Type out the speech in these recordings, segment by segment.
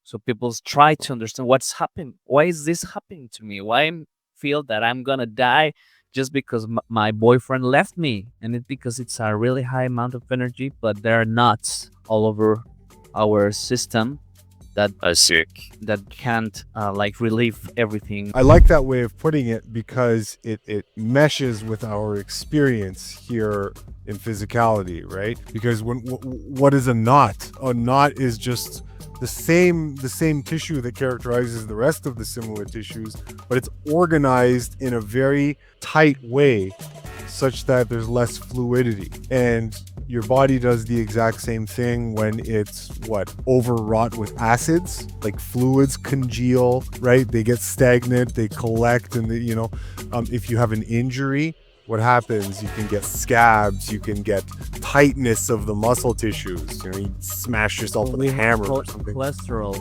So people try to understand what's happening. Why is this happening to me? Why I feel that I'm gonna die just because my boyfriend left me? And it's because it's a really high amount of energy, but there are knots all over our system that I see. that can't like relieve everything. I like that way of putting it because it meshes with our experience here in physicality, right? Because what is a knot? A knot is just the same tissue that characterizes the rest of the similar tissues, but it's organized in a very tight way such that there's less fluidity. And your body does the exact same thing when it's overwrought with acids. Like fluids congeal, right? They get stagnant, they collect, and if you have an injury, what happens? You can get scabs, you can get tightness of the muscle tissues. You smash yourself with a hammer or something. Cholesterol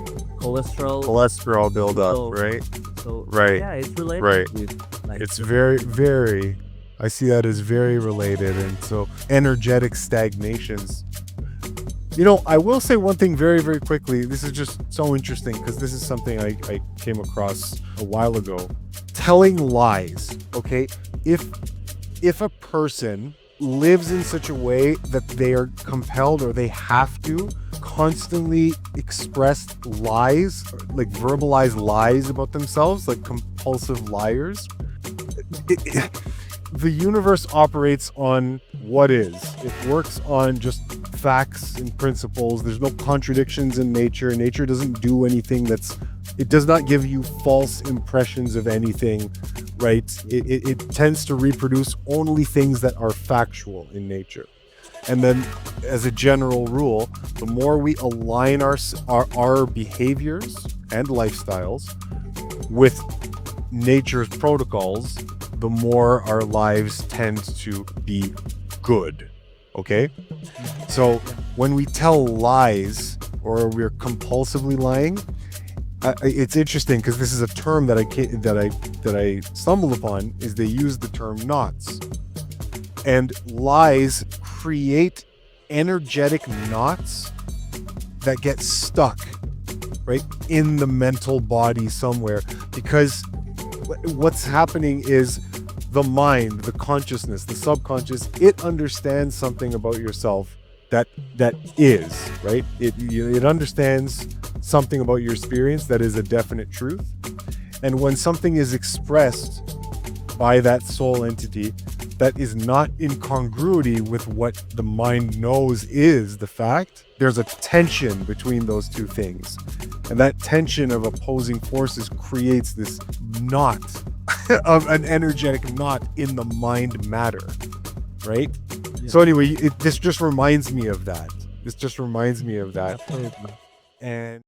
Buildup, right? So Right. yeah, it's related. Right. With, like, It's very, I see that as very related. And so energetic stagnations. I will say one thing very, very quickly. This is just so interesting because this is something I came across a while ago. Telling lies, okay? If a person lives in such a way that they are compelled or they have to constantly express lies, like verbalize lies about themselves, like compulsive liars, the universe operates on what is. It works on just facts and principles. There's no contradictions in nature. Nature doesn't do anything it does not give you false impressions of anything, right? It tends to reproduce only things that are factual in nature. And then as a general rule, the more we align our behaviors and lifestyles with nature's protocols, the more our lives tend to be good. Okay? So when we tell lies or we're compulsively lying, it's interesting because this is a term that I stumbled upon. Is they use the term knots, and lies create energetic knots that get stuck right in the mental body somewhere, because what's happening is the mind, the consciousness, the subconscious, it understands something about yourself that is right. It understands something about your experience that is a definite truth. And when something is expressed by that soul entity that is not in congruity with what the mind knows is the fact, there's a tension between those two things. And that tension of opposing forces creates this knot of an energetic knot in the mind matter, right? Yeah. So anyway, this just reminds me of that. Absolutely. And